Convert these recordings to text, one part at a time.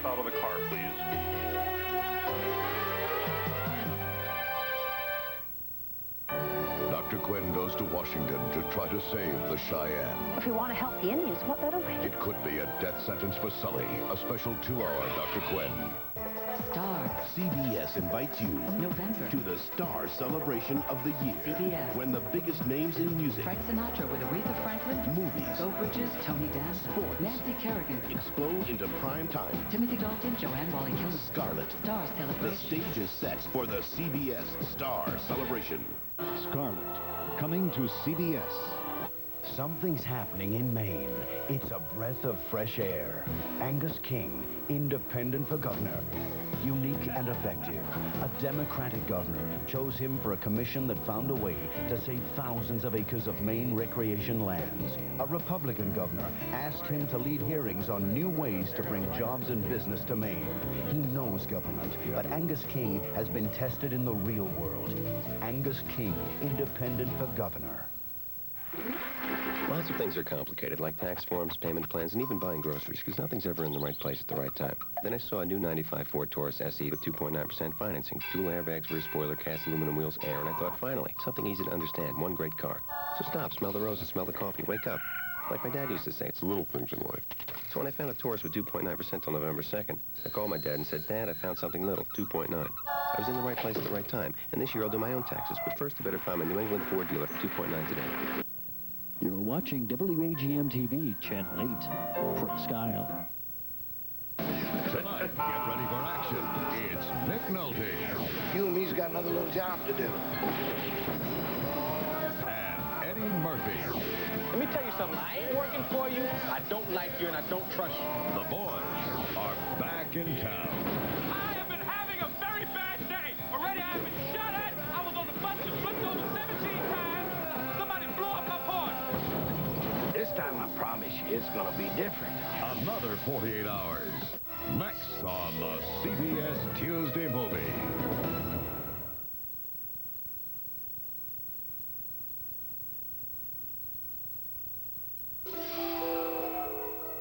out of the car, please. Dr. Quinn goes to Washington to try to save the Cheyenne. If we want to help the Indians, what better way? It could be a death sentence for Sully, a special 2-hour Dr. Quinn. Star. CBS invites you November. to the Star Celebration of the Year. CBS. When the biggest names in music, Frank Sinatra with Aretha Franklin. movies, Beau Bridges, Tony Danza. Sports. Nancy Kerrigan. explode into prime time. Timothy Dalton, Joanne Wally-Kilmer. Scarlet. Star The Celebration. stage is set for the CBS Star Celebration. Scarlet, coming to CBS. Something's happening in Maine. It's a breath of fresh air. Angus King, independent for governor. Unique and effective. A Democratic governor chose him for a commission that found a way to save thousands of acres of Maine recreation lands. A Republican governor asked him to lead hearings on new ways to bring jobs and business to Maine. He knows government, but Angus King has been tested in the real world. Angus King, independent for governor. Lots of things are complicated, like tax forms, payment plans, and even buying groceries, because nothing's ever in the right place at the right time. Then I saw a new 95 Ford Taurus SE with 2.9% financing, dual airbags, rear spoiler, cast aluminum wheels, air, and I thought, finally, something easy to understand, one great car. So stop, smell the roses, smell the coffee, wake up. Like my dad used to say, it's the little things in life. So when I found a Taurus with 2.9% on November 2nd, I called my dad and said, Dad, I found something little, 2.9. I was in the right place at the right time, and this year I'll do my own taxes, but first I better find my New England Ford dealer for 2.9 today. You're watching WAGM TV, Channel 8, Presque Isle. Tonight, get ready for action. It's Nick Nolte. You and me's got another little job to do. And Eddie Murphy. Let me tell you something. I ain't working for you. I don't like you, and I don't trust you. The boys are back in town. I have been having a very bad day. Already I have been shot at. I was on the bus and flipped over 17 times. Somebody blew up my porch. This time, I promise you, it's gonna be different. Another 48 hours. Next on the CBS Tuesday Movie.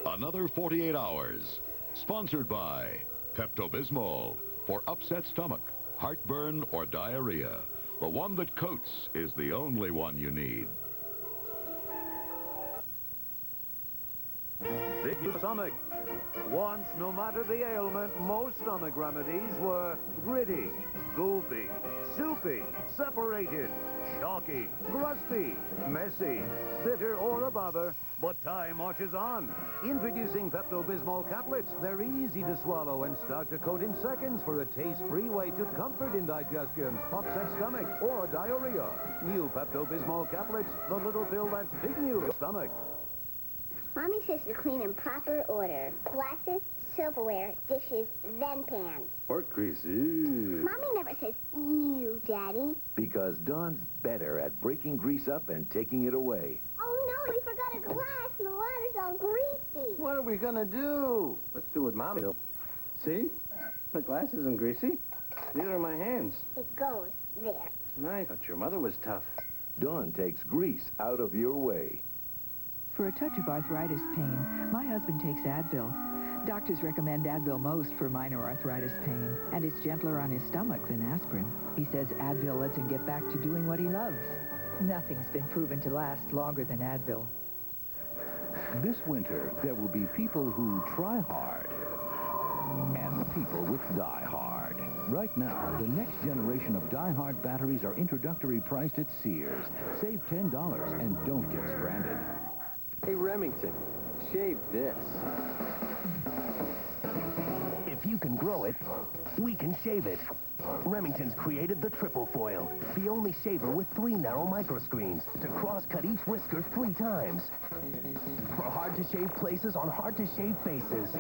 Another 48 hours. Sponsored by Pepto-Bismol for upset stomach, heartburn, or diarrhea. The one that coats is the only one you need. The stomach. Once, no matter the ailment, most stomach remedies were gritty, goofy, soupy, separated, chalky, crusty, messy, bitter, or a bother. But time marches on. Introducing Pepto-Bismol caplets. They're easy to swallow and start to coat in seconds for a taste-free way to comfort indigestion, upset stomach, or diarrhea. New Pepto-Bismol caplets, the little pill that's big new stomach. Mommy says to clean in proper order. Glasses, silverware, dishes, then pans. Pork grease. Mommy never says, ew, Daddy. Because Dawn's better at breaking grease up and taking it away. Oh, no, we forgot a glass and the water's all greasy. What are we gonna do? Let's do what Mommy do. See? The glass isn't greasy. Neither are my hands. It goes there. I thought your mother was tough. Dawn takes grease out of your way. For a touch of arthritis pain, my husband takes Advil. Doctors recommend Advil most for minor arthritis pain, and it's gentler on his stomach than aspirin. He says Advil lets him get back to doing what he loves. Nothing's been proven to last longer than Advil. This winter, there will be people who try hard and people with die hard. Right now, the next generation of Die Hard batteries are introductory priced at Sears. Save $10 and don't get stranded. Hey, Remington, shave this. If you can grow it, we can shave it. Remington's created the triple foil, the only shaver with 3 narrow microscreens to cross-cut each whisker 3 times. For hard-to-shave places on hard-to-shave faces.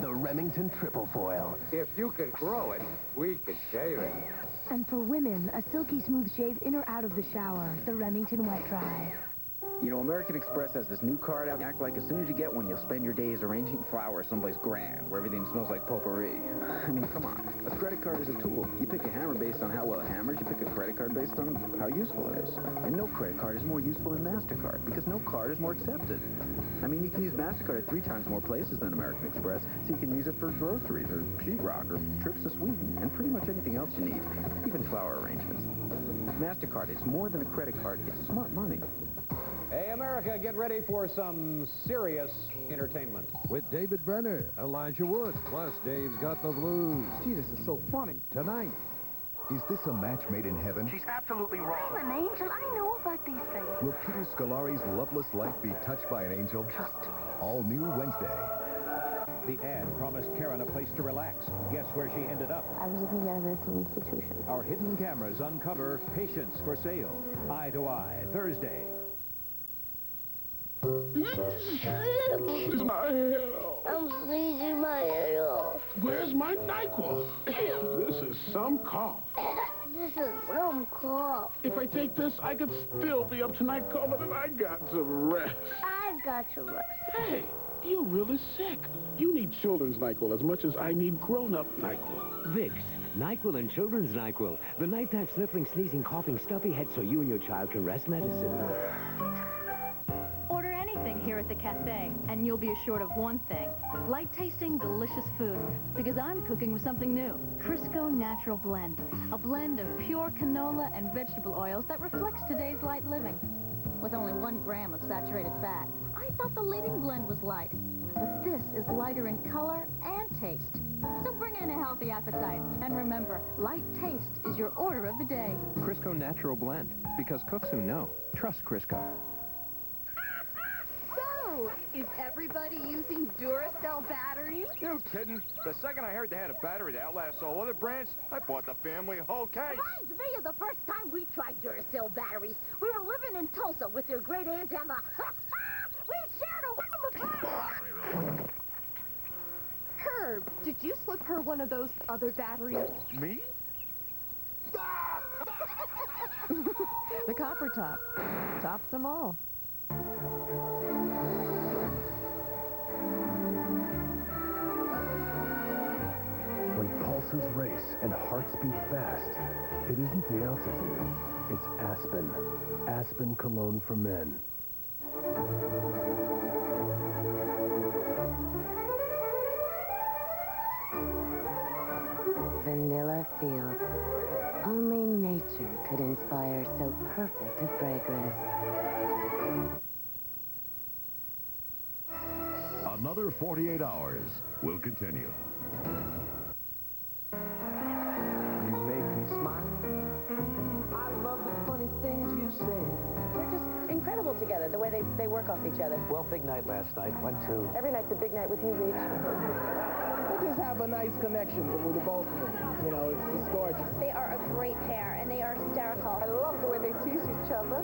The Remington triple foil. If you can grow it, we can shave it. And for women, a silky smooth shave in or out of the shower. The Remington Wet Dry. You know, American Express has this new card out. Act like as soon as you get one, you'll spend your days arranging flowers someplace grand, where everything smells like potpourri. I mean, come on. A credit card is a tool. You pick a hammer based on how well it hammers. You pick a credit card based on how useful it is. And no credit card is more useful than MasterCard, because no card is more accepted. I mean, you can use MasterCard at 3 times more places than American Express, so you can use it for groceries, or sheetrock, or trips to Sweden, and pretty much anything else you need, even flower arrangements. MasterCard, it's more than a credit card. It's smart money. Hey, America, get ready for some serious entertainment. With David Brenner, Elijah Wood, plus Dave's Got the Blues. Gee, this is so funny. Tonight. Is this a match made in heaven? She's absolutely wrong. I'm an angel. I know about these things. Will Peter Scolari's loveless life be touched by an angel? Trust me. All new Wednesday. The ad promised Karen a place to relax. Guess where she ended up? I was looking at a mental institution. Our hidden cameras uncover Patience for Sale. Eye to Eye, Thursday. Sneezing my head off. I'm sneezing my head off. Where's my NyQuil? This is some cough. This is some cough. If I take this, I could still be up tonight coughing, and I got to rest. I've got to rest. Hey, you're really sick. You need children's NyQuil as much as I need grown-up NyQuil. Vicks. NyQuil and children's NyQuil. The nighttime sniffling, sneezing, coughing, stuffy head so you and your child can rest medicine. Order anything here at the cafe, and you'll be assured of one thing. Light-tasting, delicious food. Because I'm cooking with something new. Crisco Natural Blend. A blend of pure canola and vegetable oils that reflects today's light living. With only 1 gram of saturated fat. I thought the leading blend was light. But this is lighter in color and taste. So bring in a healthy appetite. And remember, light taste is your order of the day. Crisco Natural Blend. Because cooks who know, trust Crisco. So, is everybody using Duracell batteries? No kidding. The second I heard they had a battery that outlasts all other brands, I bought the family whole case. Reminds me of the first time we tried Duracell batteries. We were living in Tulsa with your great aunt Emma. We shared a room apart. Herb, did you slip her one of those other batteries? Me? The copper top. Tops them all. When pulses race and hearts beat fast, it isn't the altitude, it's Aspen. Aspen Cologne for Men. Vanilla fields. Only nature could inspire so perfect a fragrance. Another 48 hours will continue. You make me smile. I love the funny things you say. They're just incredible together, the way they work off each other. Well, big night last night. Went to... Every night's a big night with you, Reach. They just have a nice connection with the both of them. You know, it's gorgeous. They are a great pair, and they are hysterical. I love the way they tease each other.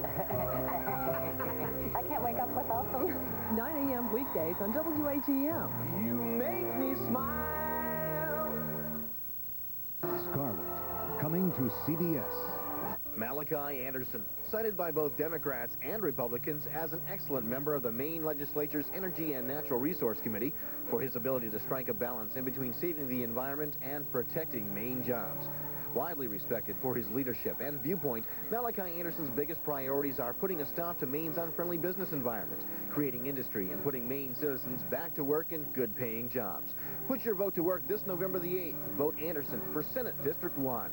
I can't wake up without them. 9 a.m. weekdays on WAGM. You make me smile. Scarlet, coming to CBS. Malachi Anderson, cited by both Democrats and Republicans as an excellent member of the Maine legislature's Energy and Natural Resource Committee for his ability to strike a balance in between saving the environment and protecting Maine jobs. Widely respected for his leadership and viewpoint, Malachi Anderson's biggest priorities are putting a stop to Maine's unfriendly business environment, creating industry, and putting Maine citizens back to work in good-paying jobs. Put your vote to work this November the 8th. Vote Anderson for Senate District 1.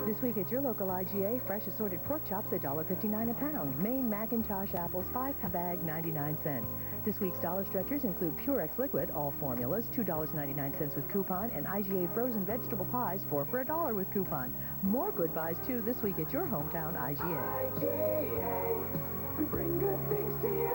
This week at your local IGA, fresh assorted pork chops $1.59 a pound. Maine Macintosh apples, 5-pound bag, 99 cents. This week's dollar stretchers include Purex Liquid, all formulas, $2.99 with coupon, and IGA frozen vegetable pies, 4 for $1 with coupon. More good buys, too, this week at your hometown IGA. IGA, we bring good things to you.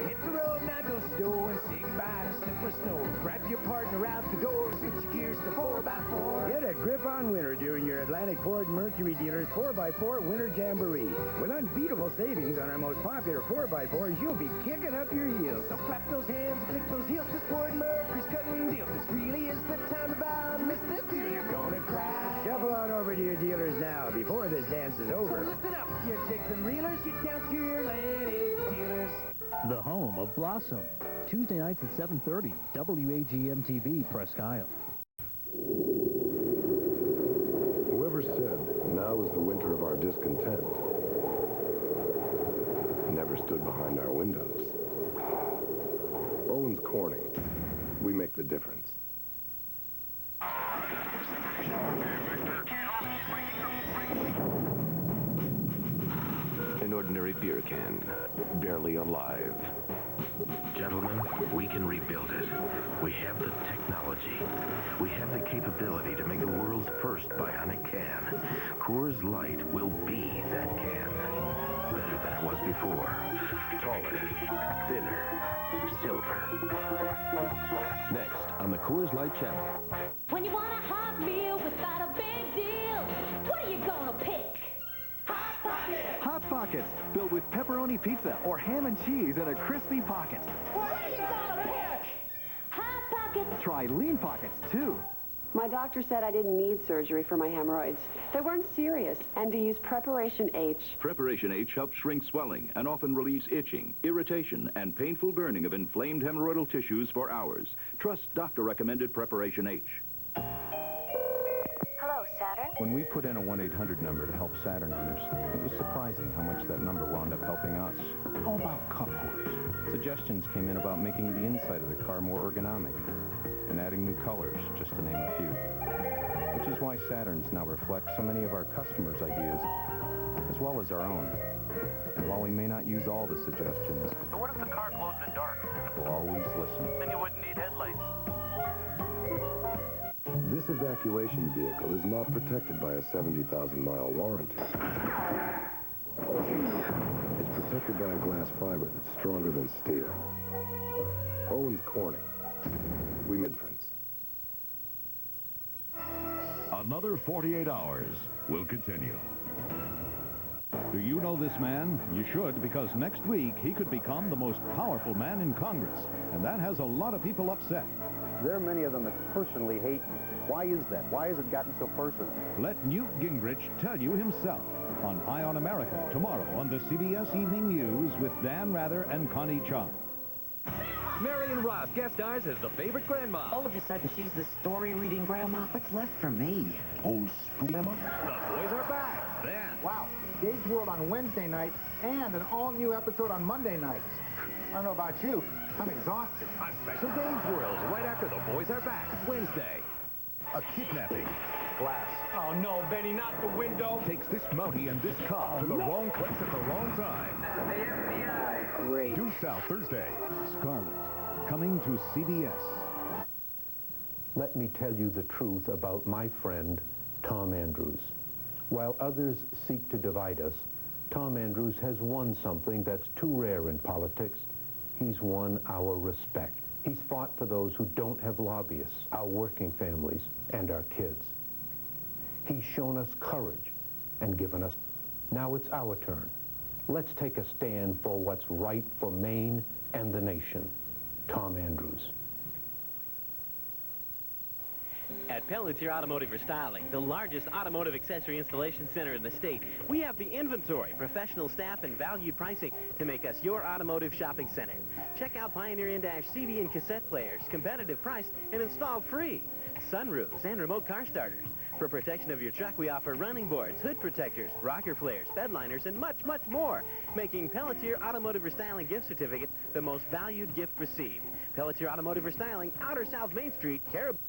Hit the road, now go slow and say goodbye to slippery snow. Grab your partner out the door, switch your gears to 4x4. Get a grip on winter during your Atlantic Ford Mercury dealer's 4x4 Winter Jamboree. With unbeatable savings on our most popular 4x4s, you'll be kicking up your heels. So clap those hands, click those heels, because Ford Mercury's cutting deals. This really is the time to buy. Miss this deal, you're gonna cry. Shuffle on over to your dealers now before this dance is over. So listen up, you jigs and reelers, you down to your Atlantic dealers. The home of Blossom. Tuesday nights at 7:30, WAGM TV, Presque Isle. Whoever said now is the winter of our discontent never stood behind our windows. Owens Corning, we make the difference. An ordinary beer can, barely alive. Gentlemen, we can rebuild it. We have the technology. We have the capability to make the world's first bionic can. Coors Light will be that can. Better than it was before. Taller, thinner, silver. Next on the Coors Light channel. When you want a hot meal without a big deal, what are you gonna pick? Hot Pockets! Hot Pockets, filled with pepperoni pizza or ham and cheese in a crispy pocket. What are you gonna pick? Hot Pockets! Try Lean Pockets, too. My doctor said I didn't need surgery for my hemorrhoids. They weren't serious, and to use Preparation H. Preparation H helps shrink swelling and often relieves itching, irritation, and painful burning of inflamed hemorrhoidal tissues for hours. Trust doctor-recommended Preparation H. Hello, Saturn? When we put in a 1-800 number to help Saturn owners, it was surprising how much that number wound up helping us. How about cup holders? Suggestions came in about making the inside of the car more ergonomic and adding new colors, just to name a few. Which is why Saturns now reflect so many of our customers' ideas, as well as our own. And while we may not use all the suggestions, But what if the car glowed in the dark? we'll always listen. Then you wouldn't need headlights. This evacuation vehicle is not protected by a 70,000-mile warranty. It's protected by a glass fiber that's stronger than steel. Owens Corning. We made difference. Another 48 hours will continue. Do you know this man? You should, because next week he could become the most powerful man in Congress, and that has a lot of people upset. There are many of them that personally hate me. Why is that? Why has it gotten so personal? Let Newt Gingrich tell you himself on Eye on America tomorrow on the CBS Evening News with Dan Rather and Connie Chung. Marion Ross guest stars as the favorite grandma. All of a sudden, she's the story-reading grandma. What's left for me? Old spoon grandma? The boys are back. Then. Wow. Gage World on Wednesday night and an all-new episode on Monday nights. I don't know about you. I'm exhausted. A special Gage World right after the boys are back. Wednesday. A kidnapping. Glass. Oh, no, Benny, not the window. Takes this Mountie and this cop to the wrong place at the wrong time. The FBI. Great. Due South Thursday. Scarlet, coming to CBS. Let me tell you the truth about my friend, Tom Andrews. While others seek to divide us, Tom Andrews has won something that's too rare in politics. He's won our respect. He's fought for those who don't have lobbyists, our working families, and our kids. He's shown us courage and given us. Now it's our turn. Let's take a stand for what's right for Maine and the nation. Tom Andrews. At Pelletier Automotive Restyling, the largest automotive accessory installation center in the state, we have the inventory, professional staff, and valued pricing to make us your automotive shopping center. Check out Pioneer In-Dash CD and cassette players, competitive price, and installed free. Sunroofs and remote car starters. For protection of your truck, we offer running boards, hood protectors, rocker flares, bed liners, and much, much more, making Pelletier Automotive Restyling gift certificate the most valued gift received. Pelletier Automotive Restyling, Outer South Main Street, Caribou.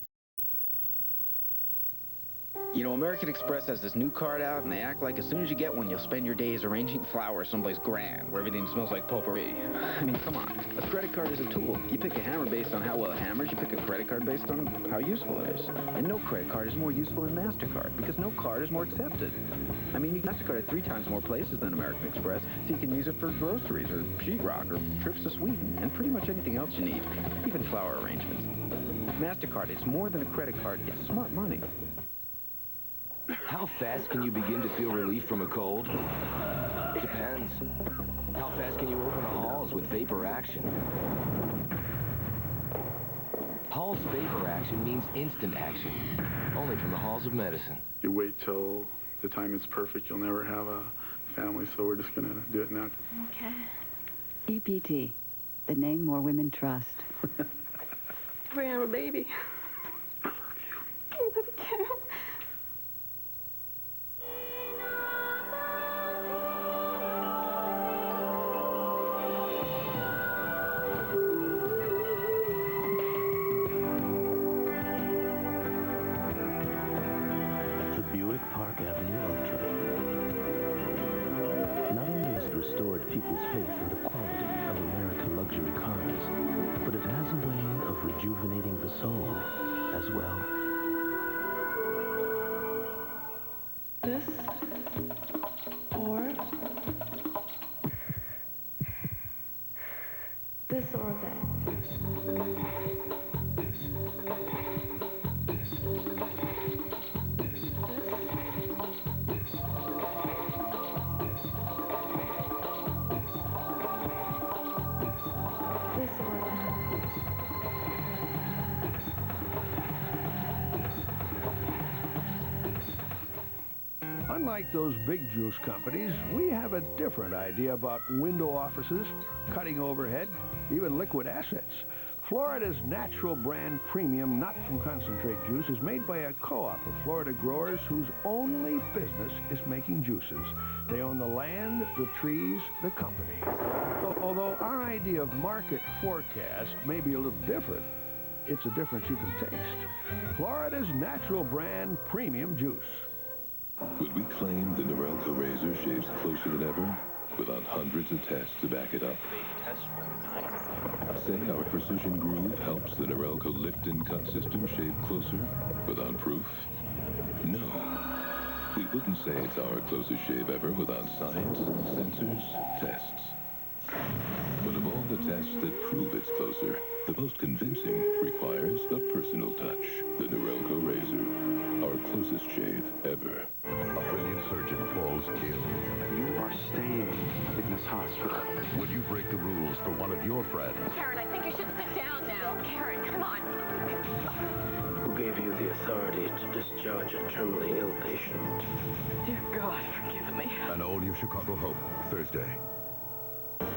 You know, American Express has this new card out, and they act like as soon as you get one, you'll spend your days arranging flowers someplace grand, where everything smells like potpourri. I mean, come on. A credit card is a tool. You pick a hammer based on how well it hammers. You pick a credit card based on how useful it is. And no credit card is more useful than MasterCard, because no card is more accepted. I mean, you can MasterCard at 3 times more places than American Express, so you can use it for groceries, or sheetrock, or trips to Sweden, and pretty much anything else you need, even flower arrangements. MasterCard is more than a credit card. It's smart money. How fast can you begin to feel relief from a cold? Depends. How fast can you open a Hall's with vapor action? Hall's vapor action means instant action. Only from the halls of medicine. You wait till the time is perfect, you'll never have a family, so we're just gonna do it now. Okay. EPT, the name more women trust. We're gonna have a baby. I love you too. People's faith in the quality of American luxury cars, but it has a way of rejuvenating the soul as well. This or that. Unlike those big juice companies, we have a different idea about window offices, cutting overhead, even liquid assets. Florida's natural brand premium not-from-concentrate juice is made by a co-op of Florida growers whose only business is making juices. They own the land, the trees, the company. Although our idea of market forecast may be a little different, it's a difference you can taste. Florida's natural brand premium juice. Would we claim the Norelco razor shaves closer than ever, without hundreds of tests to back it up? Say our precision groove helps the Norelco lift and cut system shave closer, without proof? No. We wouldn't say it's our closest shave ever without science, sensors, tests. But of all the tests that prove it's closer, the most convincing requires a personal touch. The Norelco razor, our closest shave ever. A brilliant surgeon falls ill. You are staying in this hospital. Would you break the rules for one of your friends? Karen, I think you should sit down now. Karen, come on. Who gave you the authority to discharge a terminally ill patient? Dear God, forgive me. An all-new Chicago Hope, Thursday.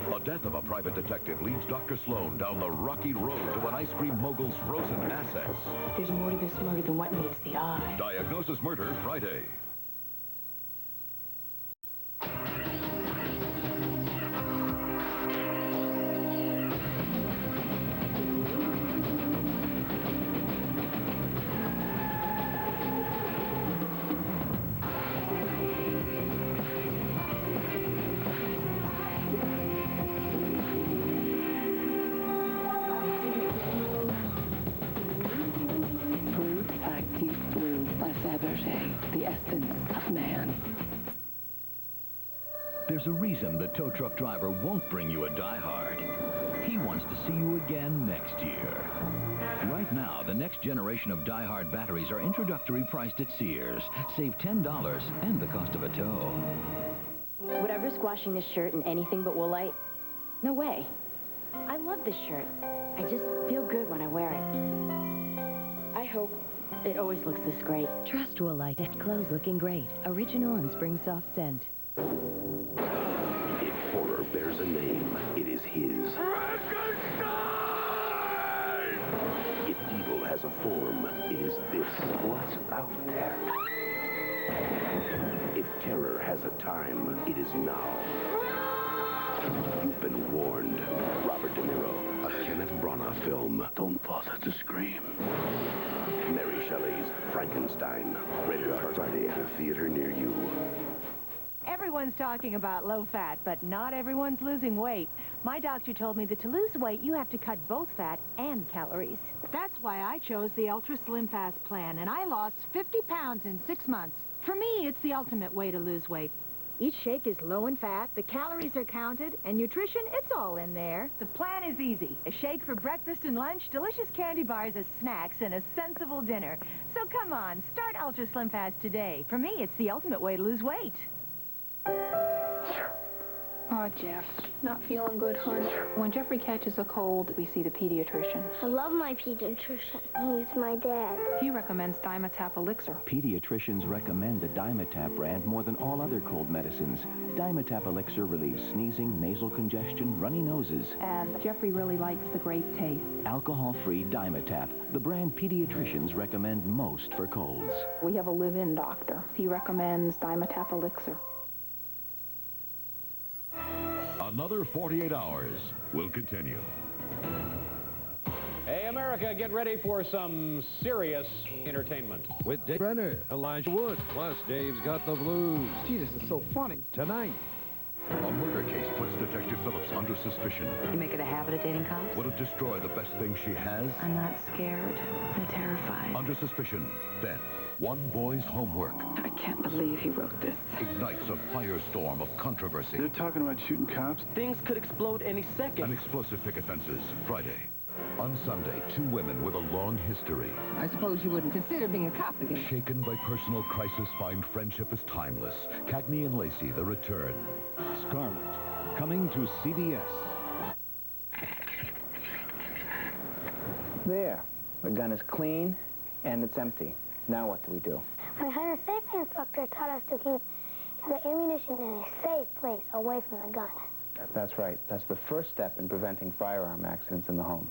The death of a private detective leads Dr. Sloan down the rocky road to an ice cream mogul's frozen assets. There's more to this murder than what meets the eye. Diagnosis Murder, Friday. The essence of man. There's a reason the tow truck driver won't bring you a Die Hard. He wants to see you again next year. Right now, the next generation of Die Hard batteries are introductory priced at Sears. Save $10 and the cost of a tow. Would I risk washing this shirt in anything but Woolite? No way. I love this shirt. I just feel good when I wear it. I hope it always looks this great. Trust Woolite. Clothes looking great. Original and spring soft scent. If horror bears a name, it is his. If evil has a form, it is this. What's out there? If terror has a time, it is now. You've been warned. Robert De Niro, a Kenneth Branagh film. Don't bother to scream. Mary Shelley's Frankenstein. Rated R Friday at a theater near you. Everyone's talking about low fat, but not everyone's losing weight. My doctor told me that to lose weight, you have to cut both fat and calories. That's why I chose the Ultra Slim Fast plan, and I lost 50 pounds in 6 months. For me, it's the ultimate way to lose weight. Each shake is low in fat, the calories are counted, and nutrition, it's all in there. The plan is easy. A shake for breakfast and lunch, delicious candy bars as snacks, and a sensible dinner. So come on, start Ultra Slim Fast today. For me, it's the ultimate way to lose weight. Oh, Jeff, not feeling good, hon. When Jeffrey catches a cold, we see the pediatrician. I love my pediatrician. He's my dad. He recommends Dimetap Elixir. Pediatricians recommend the Dimetap brand more than all other cold medicines. Dimetap Elixir relieves sneezing, nasal congestion, runny noses. And Jeffrey really likes the grape taste. Alcohol-free Dimetap, the brand pediatricians recommend most for colds. We have a live-in doctor. He recommends Dimetap Elixir. Another 48 hours will continue. Hey, America, get ready for some serious entertainment. With Dave Brenner, Elijah Wood, plus Dave's got the blues. Gee, this is so funny. Tonight. A murder case puts Detective Phillips under suspicion. You make it a habit of dating cops? Will it destroy the best thing she has? I'm not scared. I'm terrified. Under suspicion. Then, one boy's homework I can't believe he wrote this. ignites a firestorm of controversy. They're talking about shooting cops. Things could explode any second. And explosive picket fences. Friday. On Sunday, two women with a long history. I suppose you wouldn't consider being a cop again. Shaken by personal crisis, find friendship is timeless. Cagney and Lacey, The Return. Scarlet, coming to CBS. There. The gun is clean, and it's empty. Now what do we do? My hunter safety instructor taught us to keep the ammunition in a safe place away from the gun. That's right. That's the first step in preventing firearm accidents in the home.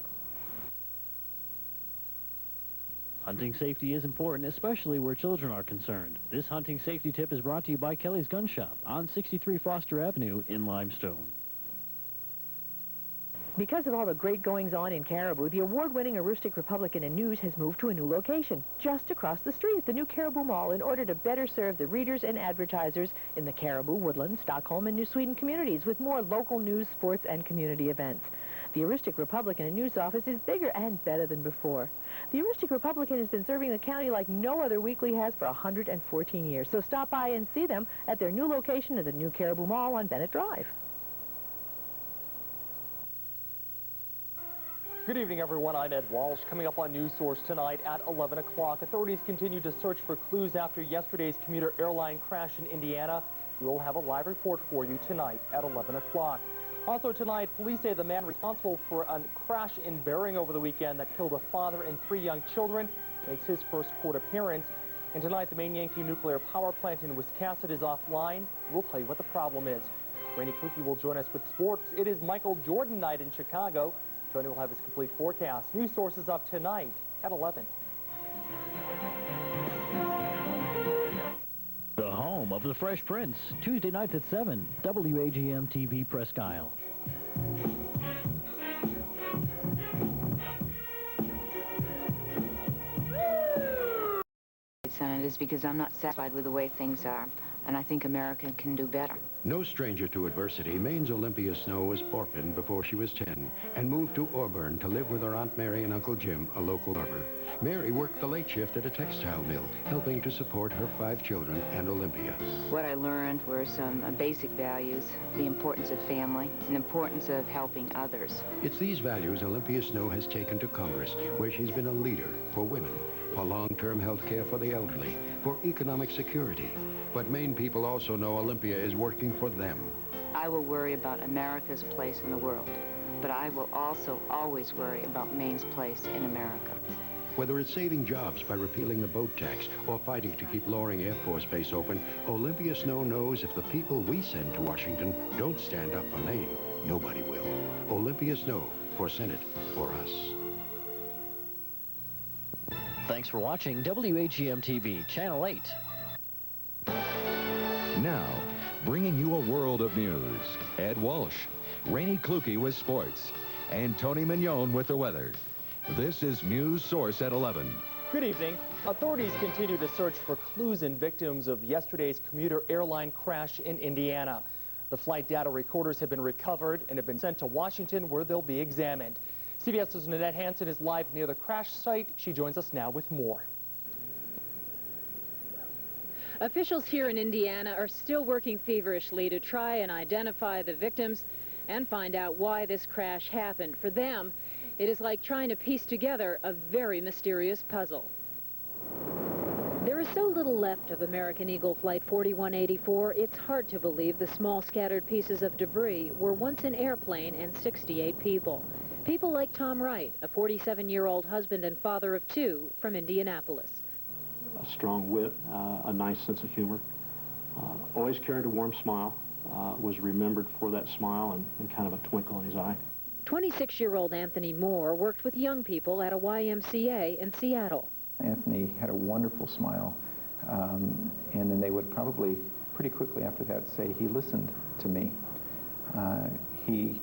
Hunting safety is important, especially where children are concerned. This hunting safety tip is brought to you by Kelly's Gun Shop on 63 Foster Avenue in Limestone. Because of all the great goings-on in Caribou, the award-winning Aroostook Republican and News has moved to a new location, just across the street at the new Caribou Mall, in order to better serve the readers and advertisers in the Caribou, Woodland, Stockholm, and New Sweden communities with more local news, sports, and community events. The Aroostook Republican and News office is bigger and better than before. The Aroostook Republican has been serving the county like no other weekly has for 114 years, so stop by and see them at their new location at the new Caribou Mall on Bennett Drive. Good evening, everyone. I'm Ed Walsh. Coming up on News Source tonight at 11 o'clock, authorities continue to search for clues after yesterday's commuter airline crash in Indiana. We will have a live report for you tonight at 11 o'clock. Also tonight, police say the man responsible for a crash in Bering over the weekend that killed a father and 3 young children makes his first court appearance. And tonight, the Maine Yankee nuclear power plant in Wiscasset is offline. We'll tell you what the problem is. Rainey Kluge will join us with sports. It is Michael Jordan night in Chicago. Tony will have his complete forecast. News Sources up tonight at 11. The home of the Fresh Prince, Tuesday nights at 7, WAGM TV Presque Isle. Senators, because I'm not satisfied with the way things are, and I think America can do better. No stranger to adversity, Maine's Olympia Snow was orphaned before she was 10 and moved to Auburn to live with her Aunt Mary and Uncle Jim, a local barber. Mary worked the late shift at a textile mill, helping to support her 5 children and Olympia. What I learned were some basic values, the importance of family, and the importance of helping others. It's these values Olympia Snow has taken to Congress, where she's been a leader for women, for long-term health care for the elderly, for economic security. But Maine people also know Olympia is working for them. I will worry about America's place in the world, but I will also always worry about Maine's place in America. Whether it's saving jobs by repealing the boat tax or fighting to keep Loring Air Force Base open, Olympia Snow knows if the people we send to Washington don't stand up for Maine, nobody will. Olympia Snow, for Senate, for us. Thanks for watching WAGM TV, Channel 8. Now, bringing you a world of news. Ed Walsh, Rainey Kluge with sports, and Tony Mignon with the weather. This is News Source at 11. Good evening. Authorities continue to search for clues and victims of yesterday's commuter airline crash in Indiana. The flight data recorders have been recovered and have been sent to Washington, where they'll be examined. CBS's Nanette Hansen is live near the crash site. She joins us now with more. Officials here in Indiana are still working feverishly to try and identify the victims and find out why this crash happened. For them, it is like trying to piece together a very mysterious puzzle. There is so little left of American Eagle Flight 4184, it's hard to believe the small scattered pieces of debris were once an airplane and 68 people. People like Tom Wright, a 47-year-old husband and father of 2 from Indianapolis. A strong wit, a nice sense of humor, always carried a warm smile, was remembered for that smile and kind of a twinkle in his eye. 26-year-old Anthony Moore worked with young people at a YMCA in Seattle. Anthony had a wonderful smile, and then they would probably pretty quickly after that say he listened to me. He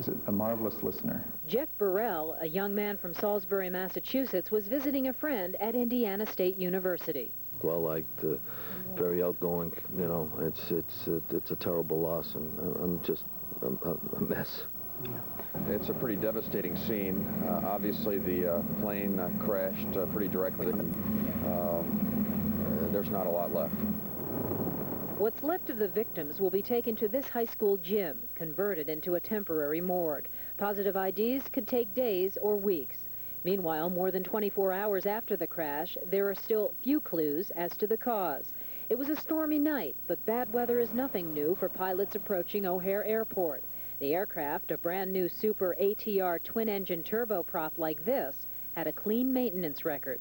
is a marvelous listener. Jeff Burrell, a young man from Salisbury, Massachusetts, was visiting a friend at Indiana State University. Well-liked, very outgoing. You know, it's a terrible loss, and I'm just a mess. It's a pretty devastating scene. Obviously, the plane crashed pretty directly. There's not a lot left. What's left of the victims will be taken to this high school gym, converted into a temporary morgue. Positive IDs could take days or weeks. Meanwhile, more than 24 hours after the crash, there are still few clues as to the cause. It was a stormy night, but bad weather is nothing new for pilots approaching O'Hare Airport. The aircraft, a brand new Super ATR twin-engine turboprop like this, had a clean maintenance record.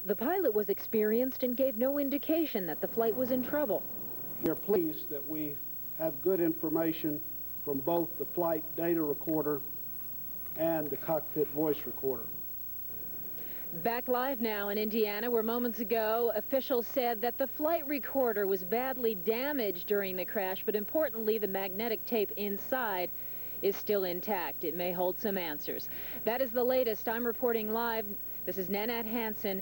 The pilot was experienced and gave no indication that the flight was in trouble. We are pleased that we have good information from both the flight data recorder and the cockpit voice recorder. Back live now in Indiana, where moments ago officials said that the flight recorder was badly damaged during the crash, but importantly, the magnetic tape inside is still intact. It may hold some answers. That is the latest. I'm reporting live. This is Nanette Hansen,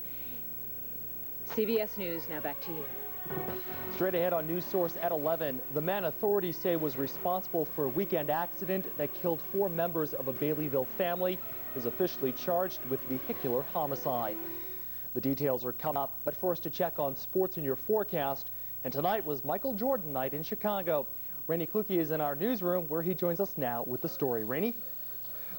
CBS News. Now back to you. Straight ahead on News Source at 11, the man authorities say was responsible for a weekend accident that killed 4 members of a Baileyville family is officially charged with vehicular homicide. The details are coming up, but first to check on sports in your forecast. And tonight was Michael Jordan night in Chicago. Rainey Kluge is in our newsroom, where he joins us now with the story. Rainey?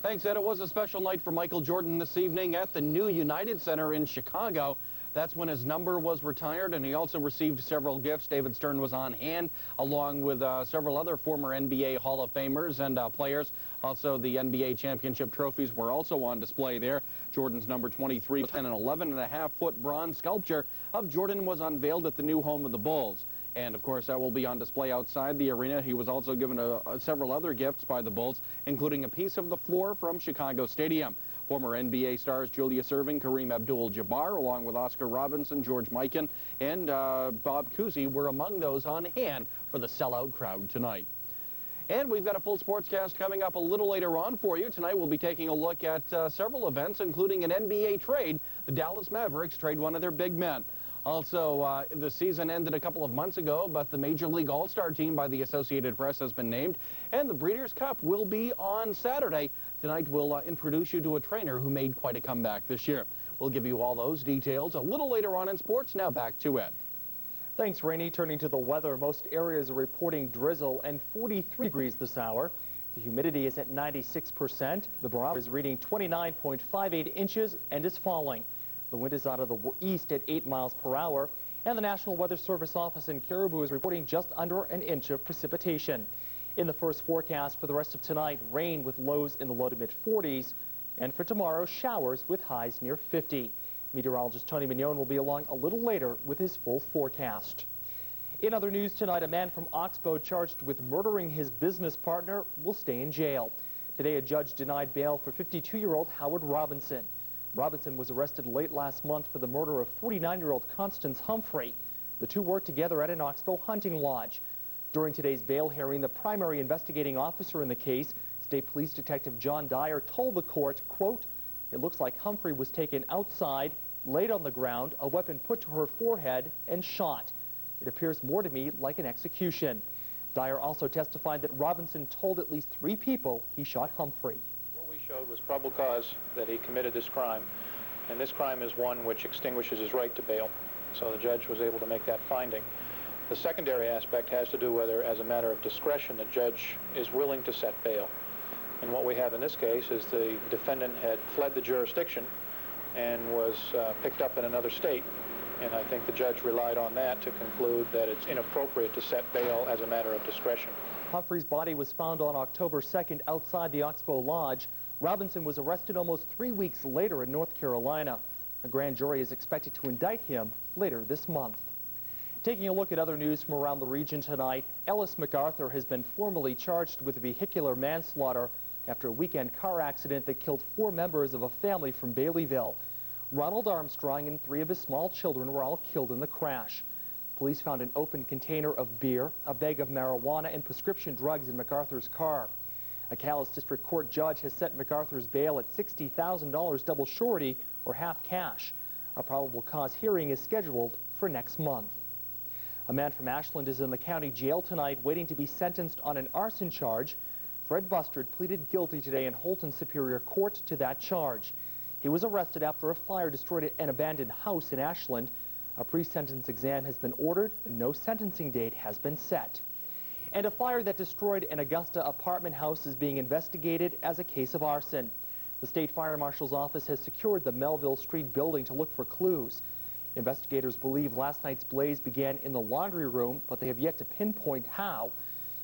Thanks, Ed. It was a special night for Michael Jordan this evening at the new United Center in Chicago. That's when his number was retired, and he also received several gifts. David Stern was on hand, along with several other former NBA Hall of Famers and players. Also, the NBA championship trophies were also on display there. Jordan's number 23 and an 11.5-foot bronze sculpture of Jordan was unveiled at the new home of the Bulls. And, of course, that will be on display outside the arena. He was also given several other gifts by the Bulls, including a piece of the floor from Chicago Stadium. Former NBA stars Julius Erving, Kareem Abdul-Jabbar, along with Oscar Robinson, George Mikan, and Bob Cousy were among those on hand for the sellout crowd tonight. And we've got a full sportscast coming up a little later on for you. Tonight we'll be taking a look at several events, including an NBA trade. The Dallas Mavericks trade one of their big men. Also, the season ended a couple of months ago, but the Major League All-Star team by the Associated Press has been named, and the Breeders' Cup will be on Saturday. Tonight, we'll introduce you to a trainer who made quite a comeback this year. We'll give you all those details a little later on in sports. Now back to Ed. Thanks, Rainey. Turning to the weather, most areas are reporting drizzle and 43 degrees this hour. The humidity is at 96%. The barometer is reading 29.58 inches and is falling. The wind is out of the east at 8 miles per hour, and the National Weather Service office in Caribou is reporting just under an inch of precipitation. In the first forecast for the rest of tonight, rain with lows in the low to mid-40s, and for tomorrow, showers with highs near 50. Meteorologist Tony Mignon will be along a little later with his full forecast. In other news tonight, a man from Oxbow charged with murdering his business partner will stay in jail. Today, a judge denied bail for 52-year-old Howard Robinson. Robinson was arrested late last month for the murder of 49-year-old Constance Humphrey. The two worked together at an Oxbow hunting lodge. During today's bail hearing, the primary investigating officer in the case, State Police Detective John Dyer, told the court, quote, "It looks like Humphrey was taken outside, laid on the ground, a weapon put to her forehead, and shot. It appears more to me like an execution." Dyer also testified that Robinson told at least 3 people he shot Humphrey. Showed was probable cause that he committed this crime, and this crime is one which extinguishes his right to bail. So the judge was able to make that finding. The secondary aspect has to do whether, as a matter of discretion, the judge is willing to set bail. And what we have in this case is the defendant had fled the jurisdiction and was picked up in another state. And I think the judge relied on that to conclude that it's inappropriate to set bail as a matter of discretion. Humphrey's body was found on October 2nd outside the Oxbow Lodge. Robinson was arrested almost 3 weeks later in North Carolina. A grand jury is expected to indict him later this month. Taking a look at other news from around the region tonight, Ellis MacArthur has been formally charged with vehicular manslaughter after a weekend car accident that killed 4 members of a family from Baileyville. Ronald Armstrong and 3 of his small children were all killed in the crash. Police found an open container of beer, a bag of marijuana, and prescription drugs in MacArthur's car. A Calais District Court judge has set MacArthur's bail at $60,000 double surety or half cash. A probable cause hearing is scheduled for next month. A man from Ashland is in the county jail tonight waiting to be sentenced on an arson charge. Fred Bustard pleaded guilty today in Holton Superior Court to that charge. He was arrested after a fire destroyed an abandoned house in Ashland. A pre-sentence exam has been ordered and no sentencing date has been set. And a fire that destroyed an Augusta apartment house is being investigated as a case of arson. The state fire marshal's office has secured the Melville Street building to look for clues. Investigators believe last night's blaze began in the laundry room, but they have yet to pinpoint how.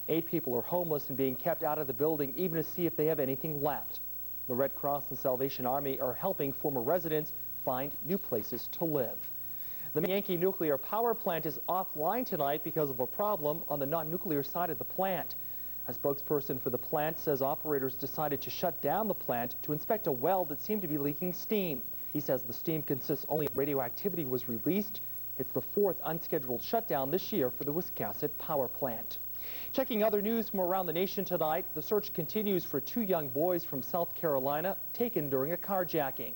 8 people are homeless and being kept out of the building even to see if they have anything left. The Red Cross and Salvation Army are helping former residents find new places to live. The Yankee nuclear power plant is offline tonight because of a problem on the non-nuclear side of the plant. A spokesperson for the plant says operators decided to shut down the plant to inspect a well that seemed to be leaking steam. He says the steam consists only of radioactivity was released. It's the 4th unscheduled shutdown this year for the Wiscasset power plant. Checking other news from around the nation tonight, the search continues for 2 young boys from South Carolina taken during a carjacking.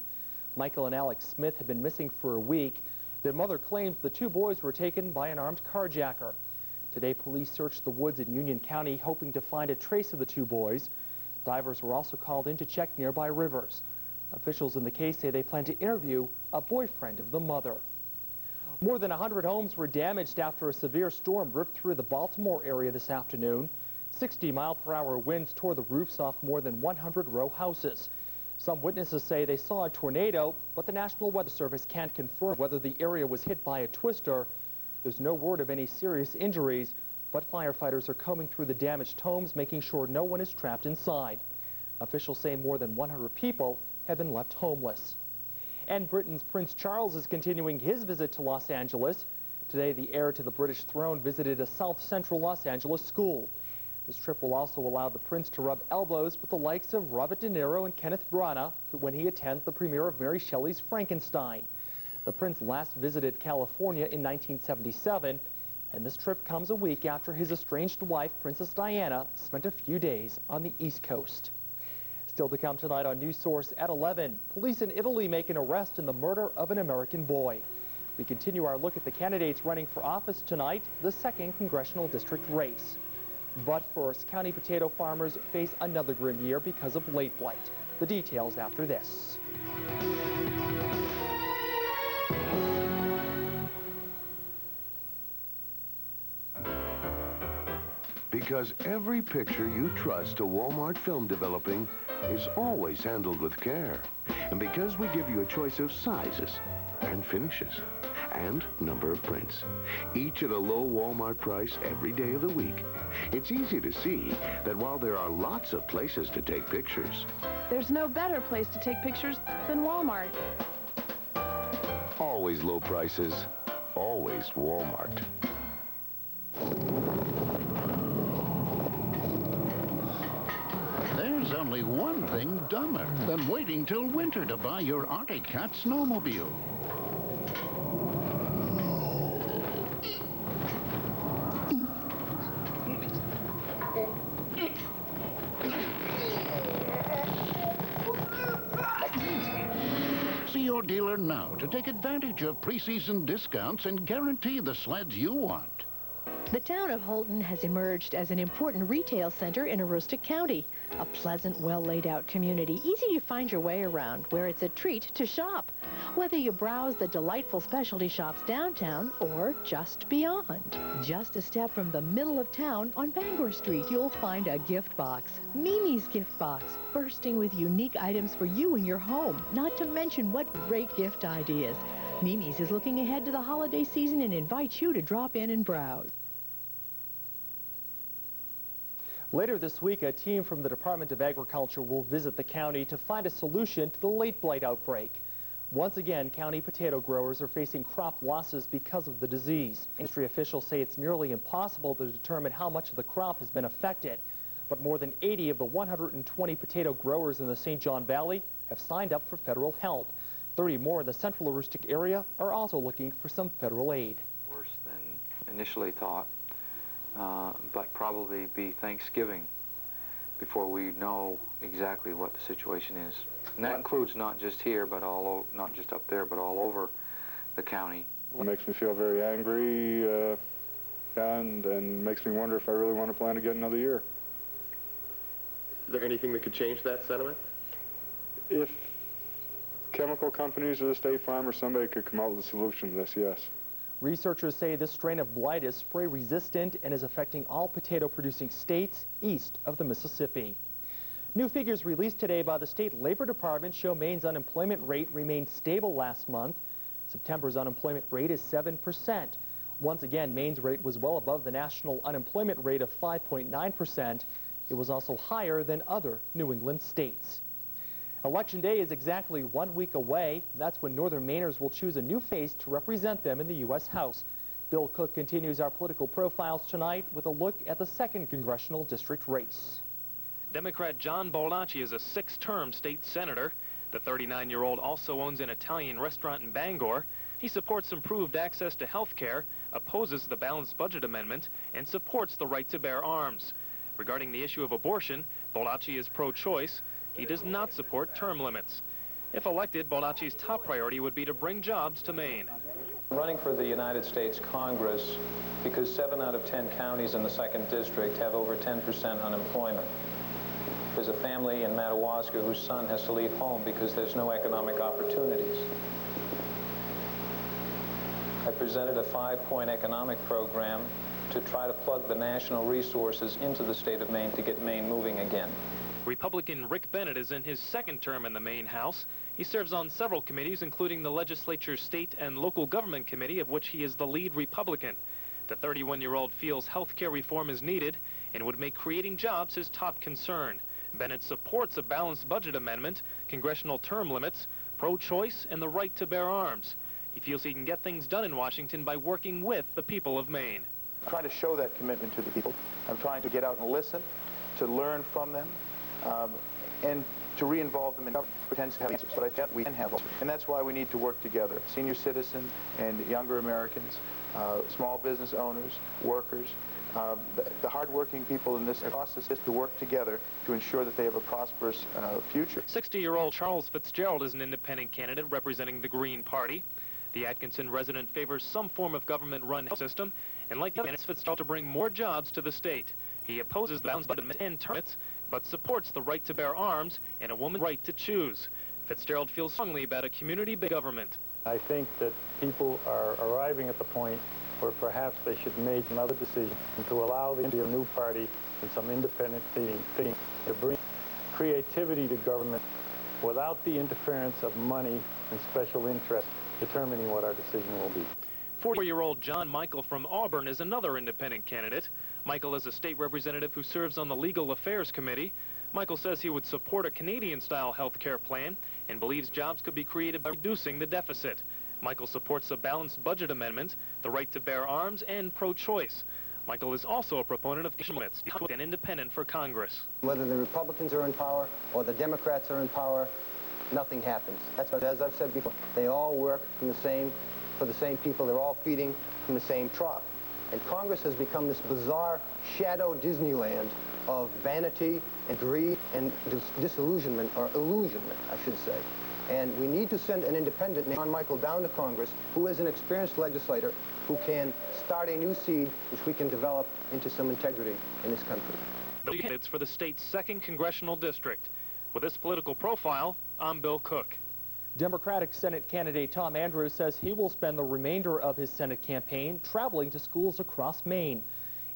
Michael and Alex Smith have been missing for a week. Their mother claims the 2 boys were taken by an armed carjacker. Today, police searched the woods in Union County, hoping to find a trace of the 2 boys. Divers were also called in to check nearby rivers. Officials in the case say they plan to interview a boyfriend of the mother. More than 100 homes were damaged after a severe storm ripped through the Baltimore area this afternoon. 60-mile-per-hour winds tore the roofs off more than 100 row houses. Some witnesses say they saw a tornado, but the National Weather Service can't confirm whether the area was hit by a twister. There's no word of any serious injuries, but firefighters are combing through the damaged homes, making sure no one is trapped inside. Officials say more than 100 people have been left homeless. And Britain's Prince Charles is continuing his visit to Los Angeles. Today, the heir to the British throne visited a south-central Los Angeles school. This trip will also allow the prince to rub elbows with the likes of Robert De Niro and Kenneth Branagh when he attends the premiere of Mary Shelley's Frankenstein. The prince last visited California in 1977, and this trip comes a week after his estranged wife, Princess Diana, spent a few days on the East Coast. Still to come tonight on News Source at 11, police in Italy make an arrest in the murder of an American boy. We continue our look at the candidates running for office tonight, the 2nd congressional district race. But first, county potato farmers face another grim year because of late blight. The details after this. Because every picture you trust to Walmart Film Developing is always handled with care. And because we give you a choice of sizes and finishes and number of prints, each at a low Walmart price every day of the week, it's easy to see that while there are lots of places to take pictures, there's no better place to take pictures than Walmart. Always low prices, always Walmart. There's only one thing dumber than waiting till winter to buy your Arctic Cat snowmobile. See your dealer now to take advantage of preseason discounts and guarantee the sleds you want. The town of Holton has emerged as an important retail center in Aroostook County, a pleasant, well-laid-out community, easy to find your way around, where it's a treat to shop, whether you browse the delightful specialty shops downtown or just beyond. Just a step from the middle of town on Bangor Street, you'll find a gift box, Mimi's Gift Box, bursting with unique items for you and your home, not to mention what great gift ideas. Mimi's is looking ahead to the holiday season and invites you to drop in and browse. Later this week, a team from the Department of Agriculture will visit the county to find a solution to the late blight outbreak. Once again, county potato growers are facing crop losses because of the disease. Industry officials say it's nearly impossible to determine how much of the crop has been affected. But more than 80 of the 120 potato growers in the St. John Valley have signed up for federal help. 30 more in the central Aroostook area are also looking for some federal aid. Worse than initially thought. But probably be Thanksgiving before we know exactly what the situation is. And that includes not just here, but not just up there, but all over the county. It makes me feel very angry and makes me wonder if I really want to plant again another year. Is there anything that could change that sentiment? If chemical companies or the State Farm or somebody could come out with a solution to this, yes. Researchers say this strain of blight is spray resistant and is affecting all potato-producing states east of the Mississippi. New figures released today by the State Labor Department show Maine's unemployment rate remained stable last month. September's unemployment rate is 7%. Once again, Maine's rate was well above the national unemployment rate of 5.9%. It was also higher than other New England states. Election Day is exactly 1 week away. That's when Northern Mainers will choose a new face to represent them in the U.S. House. Bill Cook continues our political profiles tonight with a look at the 2nd Congressional District race. Democrat John Bolacci is a 6-term state senator. The 39-year-old also owns an Italian restaurant in Bangor. He supports improved access to health care, opposes the balanced budget amendment, and supports the right to bear arms. Regarding the issue of abortion, Bolacci is pro-choice. He does not support term limits. If elected, Bolacci's top priority would be to bring jobs to Maine. I'm running for the United States Congress because 7 out of 10 counties in the 2nd District have over 10% unemployment. There's a family in Madawaska whose son has to leave home because there's no economic opportunities. I presented a 5-point economic program to try to plug the national resources into the state of Maine to get Maine moving again. Republican Rick Bennett is in his 2nd term in the Maine House. He serves on several committees, including the Legislature's State and Local Government Committee, of which he is the lead Republican. The 31-year-old feels health care reform is needed and would make creating jobs his top concern. Bennett supports a balanced budget amendment, congressional term limits, pro-choice, and the right to bear arms. He feels he can get things done in Washington by working with the people of Maine. I'm trying to show that commitment to the people. I'm trying to get out and listen, to learn from them, and to re-involve them in pretends to have answers, but I think we can have answers. And that's why we need to work together. Senior citizens and younger Americans, small business owners, workers, the hard-working people in this process is to work together to ensure that they have a prosperous future. 60-year-old Charles Fitzgerald is an independent candidate representing the Green Party. The Atkinson resident favors some form of government-run health system, and like the other, Fitzgerald to bring more jobs to the state. He opposes the balanced budget and term limits, but supports the right to bear arms and a woman's right to choose. Fitzgerald feels strongly about a community-based government. I think that people are arriving at the point where perhaps they should make another decision and to allow the entry of a new party and some independent thinking to bring creativity to government without the interference of money and special interests determining what our decision will be. 40-year-old John Michael from Auburn is another independent candidate. Michael is a state representative who serves on the Legal Affairs Committee. Michael says he would support a Canadian-style health care plan and believes jobs could be created by reducing the deficit. Michael supports a balanced budget amendment, the right to bear arms, and pro-choice. Michael is also a proponent of limits and independent for Congress. Whether the Republicans are in power or the Democrats are in power, nothing happens. That's what, as I've said before, they all work for the same people. They're all feeding from the same trough. And Congress has become this bizarre shadow Disneyland of vanity and greed and disillusionment, or illusionment, I should say. And we need to send an independent named John Michael down to Congress, who is an experienced legislator, who can start a new seed which we can develop into some integrity in this country. It's for the state's 2nd congressional district. With this political profile, I'm Bill Cook. Democratic Senate candidate Tom Andrews says he will spend the remainder of his Senate campaign traveling to schools across Maine.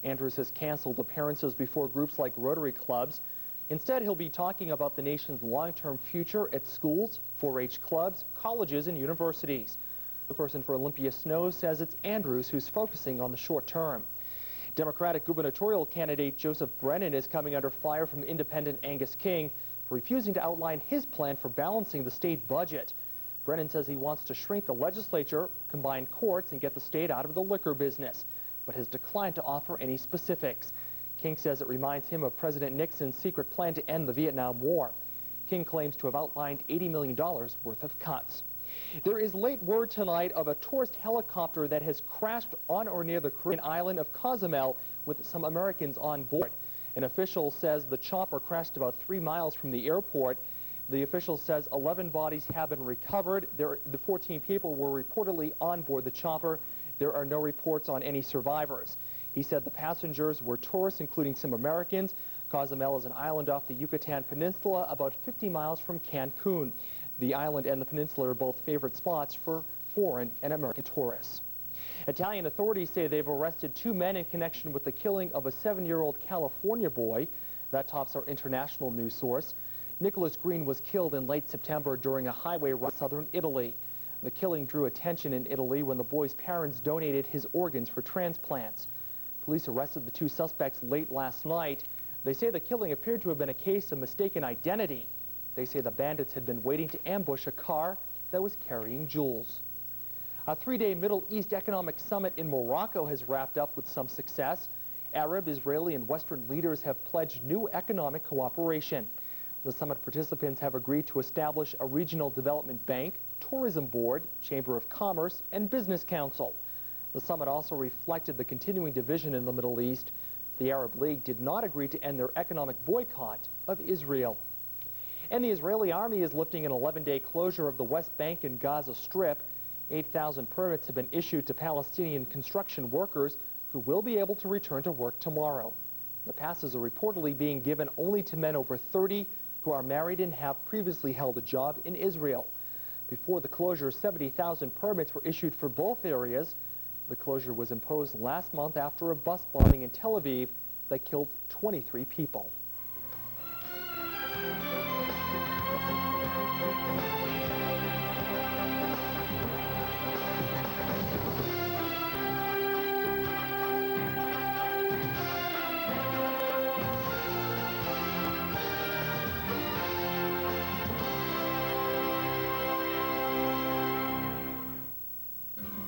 Andrews has canceled appearances before groups like Rotary clubs. Instead, he'll be talking about the nation's long-term future at schools, 4-H clubs, colleges, and universities. The person for Olympia Snow says it's Andrews who's focusing on the short term. Democratic gubernatorial candidate Joseph Brennan is coming under fire from independent Angus King for refusing to outline his plan for balancing the state budget. Brennan says he wants to shrink the legislature, combine courts, and get the state out of the liquor business, but has declined to offer any specifics. King says it reminds him of President Nixon's secret plan to end the Vietnam War. King claims to have outlined $80 million worth of cuts. There is late word tonight of a tourist helicopter that has crashed on or near the Caribbean island of Cozumel with some Americans on board. An official says the chopper crashed about 3 miles from the airport. The official says 11 bodies have been recovered. The 14 people were reportedly on board the chopper. There are no reports on any survivors. He said the passengers were tourists, including some Americans. Cozumel is an island off the Yucatan Peninsula, about 50 miles from Cancun. The island and the peninsula are both favorite spots for foreign and American tourists. Italian authorities say they've arrested 2 men in connection with the killing of a 7-year-old California boy. That tops our international news source. Nicholas Green was killed in late September during a highway run in southern Italy. The killing drew attention in Italy when the boy's parents donated his organs for transplants. Police arrested the 2 suspects late last night. They say the killing appeared to have been a case of mistaken identity. They say the bandits had been waiting to ambush a car that was carrying jewels. A 3-day Middle East Economic Summit in Morocco has wrapped up with some success. Arab, Israeli, and Western leaders have pledged new economic cooperation. The summit participants have agreed to establish a regional development bank, tourism board, chamber of commerce, and business council. The summit also reflected the continuing division in the Middle East. The Arab League did not agree to end their economic boycott of Israel. And the Israeli army is lifting an 11-day closure of the West Bank and Gaza Strip. 8,000 permits have been issued to Palestinian construction workers who will be able to return to work tomorrow. The passes are reportedly being given only to men over 30 who are married and have previously held a job in Israel. Before the closure, 70,000 permits were issued for both areas. The closure was imposed last month after a bus bombing in Tel Aviv that killed 23 people.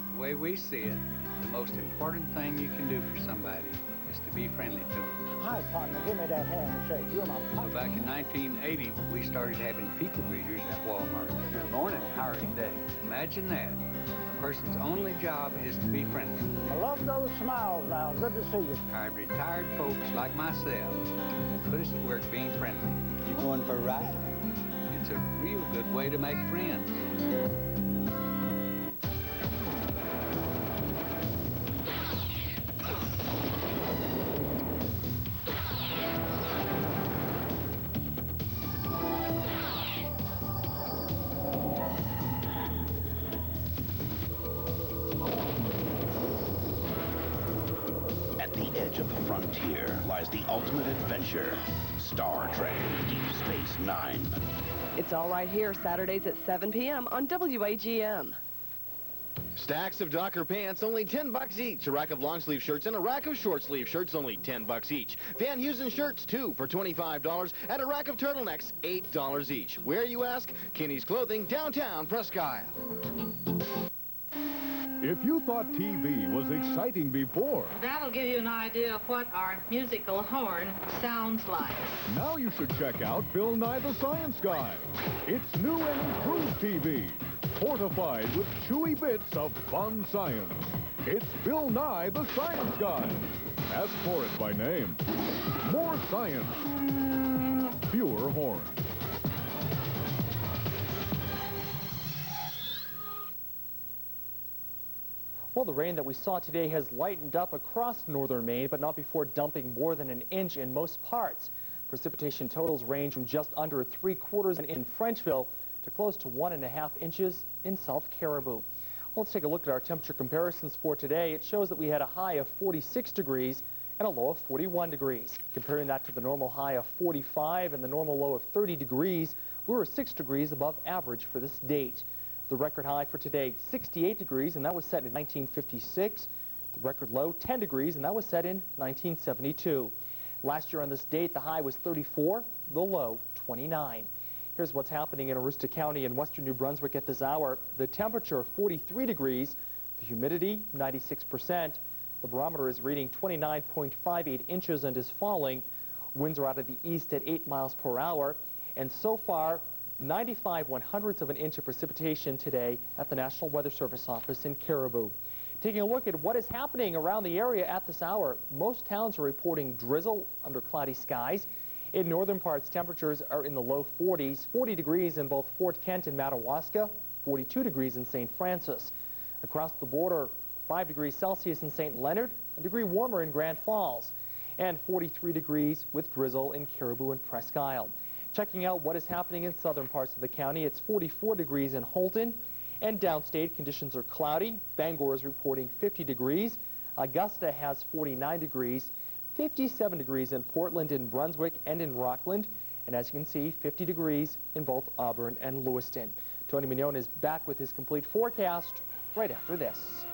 The way we see it, the most important thing you can do for somebody is to be friendly to them. Hi, partner, give me that handshake. You're my partner. So back in 1980, we started having people greeters at Walmart. Good morning, how are you today? Imagine that. A person's only job is to be friendly. I love those smiles now. Good to see you. Hired retired folks like myself and put us to work being friendly. You going for a ride? It's a real good way to make friends. Of the frontier lies the ultimate adventure, Star Trek Deep Space Nine. It's all right here, Saturdays at 7 p.m. on WAGM. Stacks of Docker pants, only $10 each. A rack of long-sleeve shirts and a rack of short-sleeve shirts, only $10 each. Van Heusen shirts, 2 for $25, and a rack of turtlenecks, $8 each. Where, you ask? Kinney's Clothing, downtown Presque Isle. If you thought TV was exciting before, that'll give you an idea of what our musical horn sounds like. Now you should check out Bill Nye the Science Guy. It's new and improved TV, fortified with chewy bits of fun science. It's Bill Nye the Science Guy. Ask for it by name. More science, fewer horns. Well, the rain that we saw today has lightened up across northern Maine, but not before dumping more than an inch in most parts. Precipitation totals range from just under 3/4 in Frenchville to close to 1.5 inches in South Caribou. Well, let's take a look at our temperature comparisons for today. It shows that we had a high of 46 degrees and a low of 41 degrees. Comparing that to the normal high of 45 and the normal low of 30 degrees, we were 6 degrees above average for this date. The record high for today, 68 degrees, and that was set in 1956. The record low, 10 degrees, and that was set in 1972. Last year on this date, the high was 34, the low, 29. Here's what's happening in Aroostook County in western New Brunswick at this hour. The temperature, 43 degrees, the humidity, 96%. The barometer is reading 29.58 inches and is falling. Winds are out of the east at 8 miles per hour. And so far, 95/100ths of an inch of precipitation today at the National Weather Service office in Caribou. Taking a look at what is happening around the area at this hour, most towns are reporting drizzle under cloudy skies. In northern parts, temperatures are in the low 40s, 40 degrees in both Fort Kent and Madawaska, 42 degrees in St. Francis. Across the border, 5 degrees Celsius in St. Leonard, a degree warmer in Grand Falls, and 43 degrees with drizzle in Caribou and Presque Isle. Checking out what is happening in southern parts of the county, it's 44 degrees in Holton, and downstate conditions are cloudy. Bangor is reporting 50 degrees. Augusta has 49 degrees, 57 degrees in Portland, in Brunswick, and in Rockland. And as you can see, 50 degrees in both Auburn and Lewiston. Tony Mignone is back with his complete forecast right after this.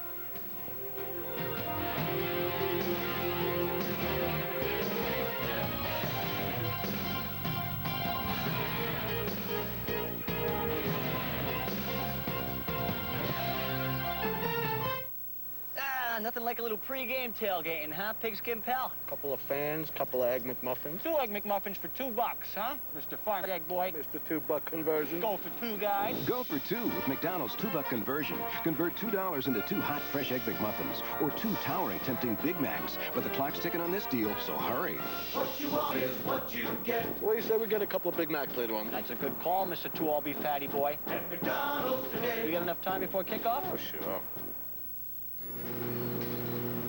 Nothing like a little pre-game tailgating, huh, Pigskin Pal? Couple of fans, couple of Egg McMuffins. 2 Egg McMuffins for $2, huh? Mr. Farm Egg Boy. Mr. $2 conversion. Go for 2 guys. Go for 2 with McDonald's $2 conversion. Convert $2 into 2 hot, fresh Egg McMuffins or 2 towering, tempting Big Macs. But the clock's ticking on this deal, so hurry. What you want is what you get. Well, you say we get a couple of Big Macs later on. That's a good call, Mr. 2 all-beef fatty boy. At McDonald's today. We got enough time before kickoff? For sure.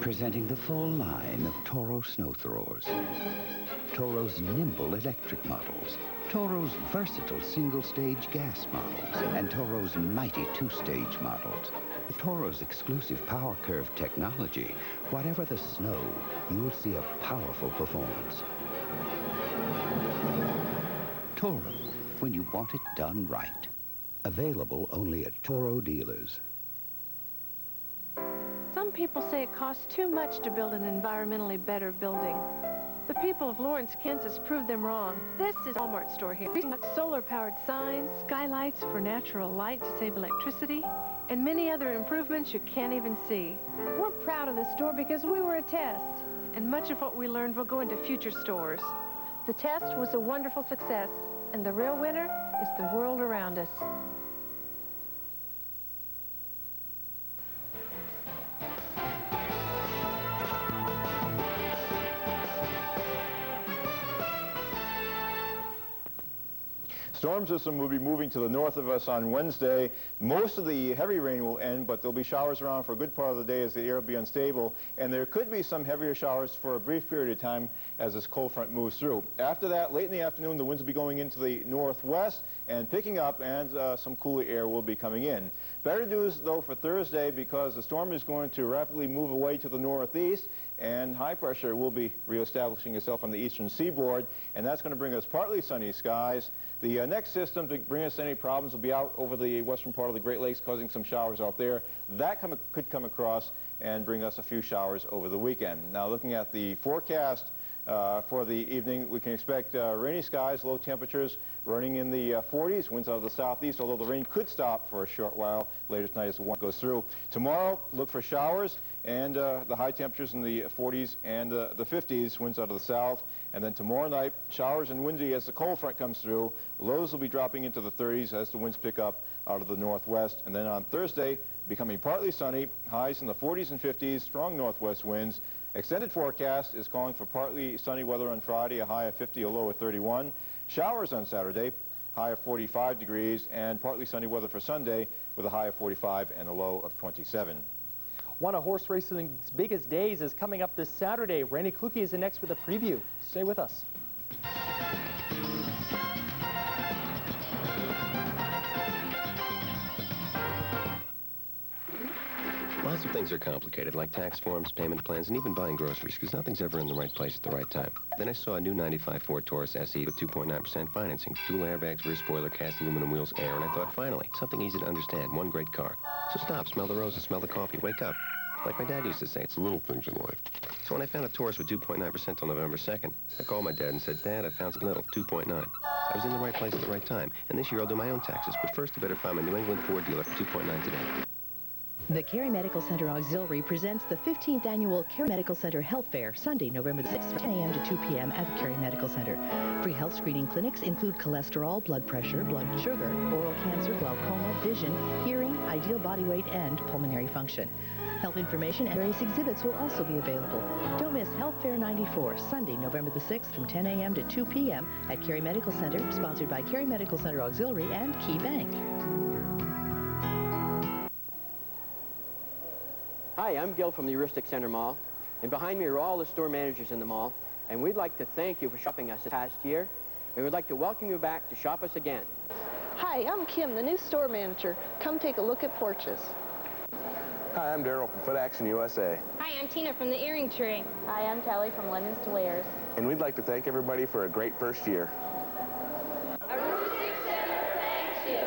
Presenting the full line of Toro snow throwers. Toro's nimble electric models. Toro's versatile single-stage gas models. And Toro's mighty 2-stage models. With Toro's exclusive power curve technology, whatever the snow, you'll see a powerful performance. Toro, when you want it done right. Available only at Toro dealers. Some people say it costs too much to build an environmentally better building. The people of Lawrence, Kansas proved them wrong. This is Walmart store here. Solar-powered signs, skylights for natural light to save electricity, and many other improvements you can't even see. We're proud of this store because we were a test, and much of what we learned will go into future stores. The test was a wonderful success, and the real winner is the world around us. Storm system will be moving to the north of us on Wednesday. Most of the heavy rain will end, but there'll be showers around for a good part of the day as the air will be unstable, and there could be some heavier showers for a brief period of time as this cold front moves through. After that, late in the afternoon, the winds will be going into the northwest and picking up, and some cooler air will be coming in. Better news, though, for Thursday, because the storm is going to rapidly move away to the northeast, and high pressure will be reestablishing itself on the eastern seaboard, and that's going to bring us partly sunny skies. The next system to bring us any problems will be out over the western part of the Great Lakes, causing some showers out there. That could come across and bring us a few showers over the weekend. Now, looking at the forecast for the evening, we can expect rainy skies, low temperatures running in the 40s, winds out of the southeast, although the rain could stop for a short while later tonight as the wind goes through. Tomorrow, look for showers and the high temperatures in the 40s and the 50s, winds out of the south. And then tomorrow night, showers and windy as the cold front comes through. Lows will be dropping into the 30s as the winds pick up out of the northwest. And then on Thursday, becoming partly sunny, highs in the 40s and 50s, strong northwest winds. Extended forecast is calling for partly sunny weather on Friday, a high of 50, a low of 31. Showers on Saturday, high of 45 degrees, and partly sunny weather for Sunday with a high of 45 and a low of 27. One of horse racing's biggest days is coming up this Saturday. Randy Kluge is next with a preview. Stay with us. Lots of things are complicated, like tax forms, payment plans, and even buying groceries, because nothing's ever in the right place at the right time. Then I saw a new 95 Ford Taurus SE with 2.9% financing, dual airbags, rear spoiler, cast aluminum wheels, air, and I thought, finally, something easy to understand, one great car. So stop, smell the roses, smell the coffee, wake up. Like my dad used to say, it's the little things in life. So when I found a Taurus with 2.9% on November 2nd, I called my dad and said, Dad, I found something little, 2.9. I was in the right place at the right time, and this year I'll do my own taxes, but first I better find my New England Ford dealer for 2.9 today. The Cary Medical Center Auxiliary presents the 15th Annual Cary Medical Center Health Fair, Sunday, November the 6th, from 10 a.m. to 2 p.m. at the Cary Medical Center. Free health screening clinics include cholesterol, blood pressure, blood sugar, oral cancer, glaucoma, vision, hearing, ideal body weight, and pulmonary function. Health information and various exhibits will also be available. Don't miss Health Fair 94, Sunday, November the 6th, from 10 a.m. to 2 p.m. at Cary Medical Center, sponsored by Cary Medical Center Auxiliary and Key Bank. Hi, I'm Gil from the Heuristic Center Mall, and behind me are all the store managers in the mall, and we'd like to thank you for shopping us this past year, and we'd like to welcome you back to shop us again. Hi, I'm Kim, the new store manager. Come take a look at porches. Hi, I'm Daryl from Foot Action USA. Hi, I'm Tina from the Earring Tree. Hi, I'm Kelly from Lemons to Wares. And we'd like to thank everybody for a great first year. Heuristic Center thanks you.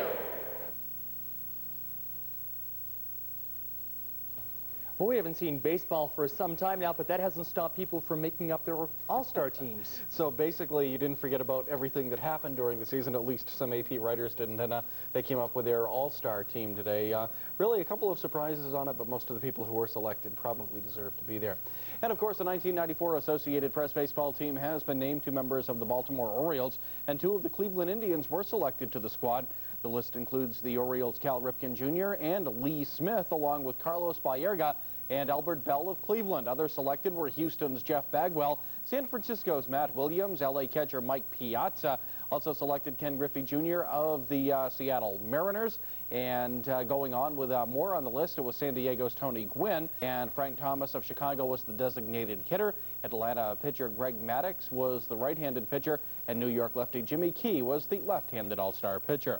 Well, we haven't seen baseball for some time now, but that hasn't stopped people from making up their all-star teams. So basically, you didn't forget about everything that happened during the season, at least some AP writers didn't, and they came up with their all-star team today. Really a couple of surprises on it, but most of the people who were selected probably deserve to be there. And of course, the 1994 Associated Press baseball team has been named 2 members of the Baltimore Orioles, and 2 of the Cleveland Indians were selected to the squad. The list includes the Orioles' Cal Ripken Jr. and Lee Smith, along with Carlos Baerga and Albert Bell of Cleveland. Others selected were Houston's Jeff Bagwell, San Francisco's Matt Williams, L.A. catcher Mike Piazza. Also selected Ken Griffey Jr. of the Seattle Mariners. And going on with more on the list, it was San Diego's Tony Gwynn, and Frank Thomas of Chicago was the designated hitter. Atlanta pitcher Greg Maddux was the right-handed pitcher, and New York lefty Jimmy Key was the left-handed all-star pitcher.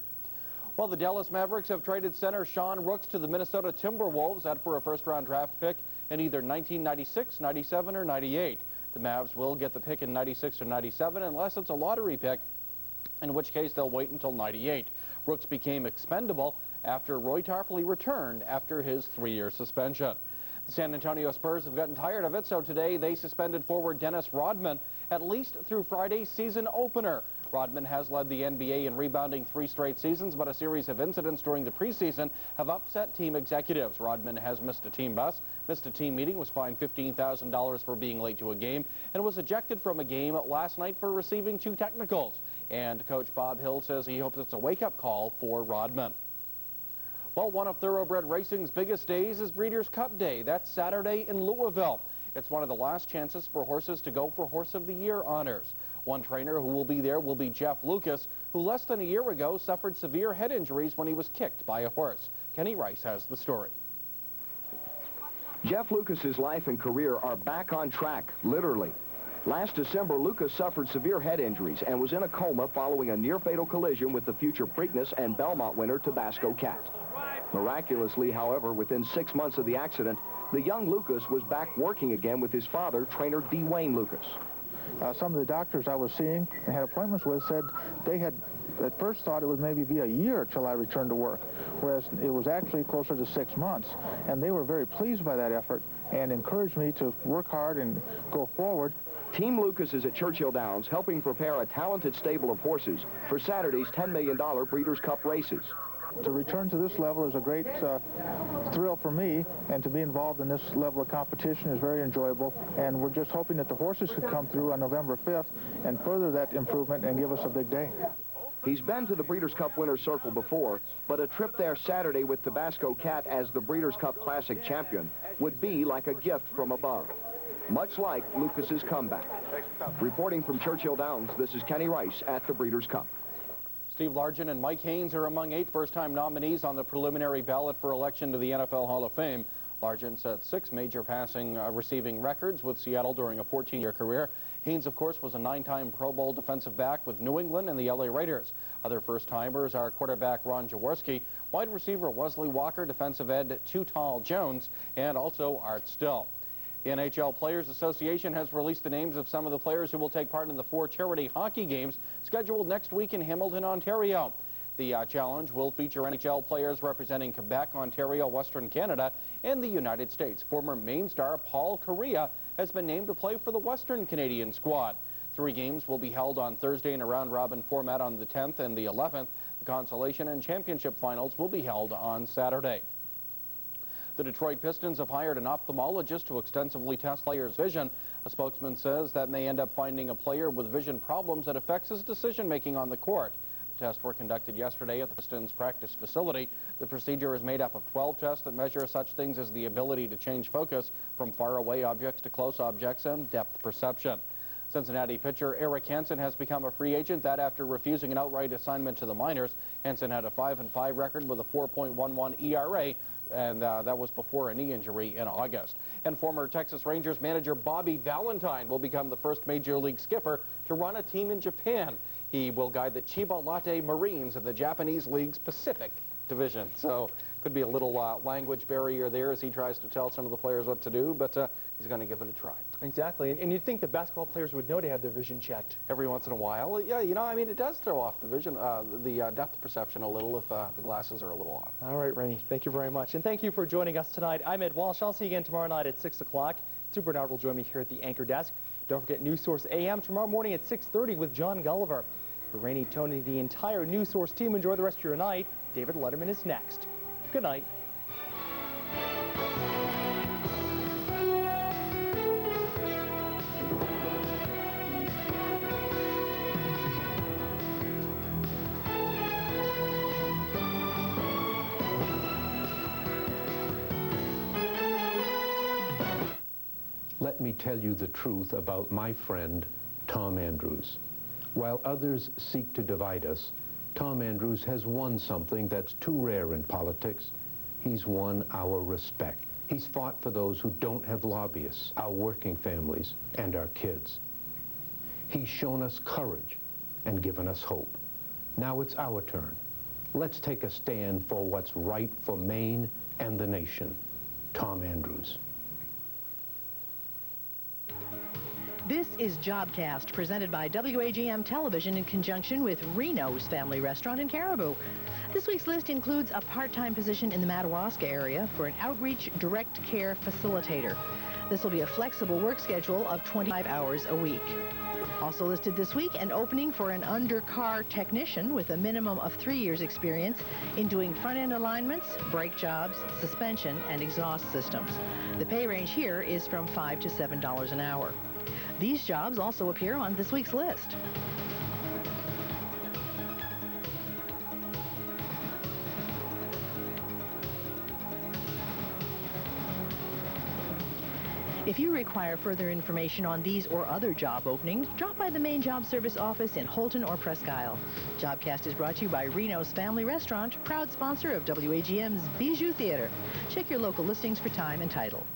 Well, the Dallas Mavericks have traded center Sean Rooks to the Minnesota Timberwolves, that for a first-round draft pick in either 1996, 97, or 98. The Mavs will get the pick in 96 or 97 unless it's a lottery pick, in which case they'll wait until 98. Rooks became expendable after Roy Tarpley returned after his 3-year suspension. The San Antonio Spurs have gotten tired of it, so today they suspended forward Dennis Rodman at least through Friday's season opener. Rodman has led the NBA in rebounding 3 straight seasons, but a series of incidents during the preseason have upset team executives. Rodman has missed a team bus, missed a team meeting, was fined $15,000 for being late to a game, and was ejected from a game last night for receiving 2 technicals. And Coach Bob Hill says he hopes it's a wake-up call for Rodman. Well, one of thoroughbred racing's biggest days is Breeders' Cup Day. That's Saturday in Louisville. It's one of the last chances for horses to go for Horse of the Year honors. One trainer who will be there will be Jeff Lucas, who less than a year ago suffered severe head injuries when he was kicked by a horse. Kenny Rice has the story. Jeff Lucas's life and career are back on track, literally. Last December, Lucas suffered severe head injuries and was in a coma following a near-fatal collision with the future Preakness and Belmont winner Tabasco Cat. Miraculously, however, within 6 months of the accident, the young Lucas was back working again with his father, trainer D. Wayne Lucas. Some of the doctors I was seeing and had appointments with said they had at first thought it would maybe be a year till I returned to work, whereas it was actually closer to 6 months. And they were very pleased by that effort and encouraged me to work hard and go forward. Team Lucas is at Churchill Downs helping prepare a talented stable of horses for Saturday's $10 million Breeders' Cup races. To return to this level is a great thrill for me, and to be involved in this level of competition is very enjoyable, and we're just hoping that the horses could come through on November 5th and further that improvement and give us a big day. He's been to the Breeders' Cup Winner's Circle before, but a trip there Saturday with Tabasco Cat as the Breeders' Cup Classic champion would be like a gift from above, much like Lucas's comeback. Reporting from Churchill Downs, this is Kenny Rice at the Breeders' Cup. Steve Largent and Mike Haynes are among 8 first-time nominees on the preliminary ballot for election to the NFL Hall of Fame. Largent set 6 major receiving records with Seattle during a 14-year career. Haynes, of course, was a 9-time Pro Bowl defensive back with New England and the LA Raiders. Other first-timers are quarterback Ron Jaworski, wide receiver Wesley Walker, defensive end Too Tall Jones, and also Art Still. The NHL Players Association has released the names of some of the players who will take part in the 4 charity hockey games scheduled next week in Hamilton, Ontario. The challenge will feature NHL players representing Quebec, Ontario, Western Canada, and the United States. Former Maine star Paul Kariya has been named to play for the Western Canadian squad. 3 games will be held on Thursday in a round-robin format on the 10th and the 11th. The consolation and championship finals will be held on Saturday. The Detroit Pistons have hired an ophthalmologist to extensively test players' vision. A spokesman says that may end up finding a player with vision problems that affects his decision-making on the court. Tests were conducted yesterday at the Pistons practice facility. The procedure is made up of 12 tests that measure such things as the ability to change focus from far-away objects to close objects and depth perception. Cincinnati pitcher Eric Hansen has become a free agent. That after refusing an outright assignment to the minors. Hansen had a 5-5 record with a 4.11 ERA, and that was before a knee injury in August. And former Texas Rangers manager Bobby Valentine will become the first Major League skipper to run a team in Japan. He will guide the Chiba Lotte Marines in the Japanese League's Pacific Division. So could be a little language barrier there as he tries to tell some of the players what to do, but he's going to give it a try. Exactly, and you'd think the basketball players would know to have their vision checked. Every once in a while. Yeah, you know, I mean, it does throw off the vision, the depth perception a little if the glasses are a little off. All right, Rainey, thank you very much. And thank you for joining us tonight. I'm Ed Walsh. I'll see you again tomorrow night at 6 o'clock. Sue Bernard will join me here at the anchor desk. Don't forget News Source AM tomorrow morning at 6:30 with John Gulliver. For Rainey, Tony, the entire News Source team, enjoy the rest of your night. David Letterman is next. Good night. Let me tell you the truth about my friend, Tom Andrews. While others seek to divide us, Tom Andrews has won something that's too rare in politics. He's won our respect. He's fought for those who don't have lobbyists, our working families, and our kids. He's shown us courage and given us hope. Now it's our turn. Let's take a stand for what's right for Maine and the nation. Tom Andrews. This is Jobcast, presented by WAGM Television in conjunction with Reno's Family Restaurant in Caribou. This week's list includes a part-time position in the Madawaska area for an outreach direct care facilitator. This will be a flexible work schedule of 25 hours a week. Also listed this week, an opening for an undercar technician with a minimum of 3 years experience in doing front-end alignments, brake jobs, suspension, and exhaust systems. The pay range here is from $5 to $7 an hour. These jobs also appear on this week's list. If you require further information on these or other job openings, drop by the main job service office in Holton or Presque Isle. Jobcast is brought to you by Reno's Family Restaurant, proud sponsor of WAGM's Bijou Theater. Check your local listings for time and title.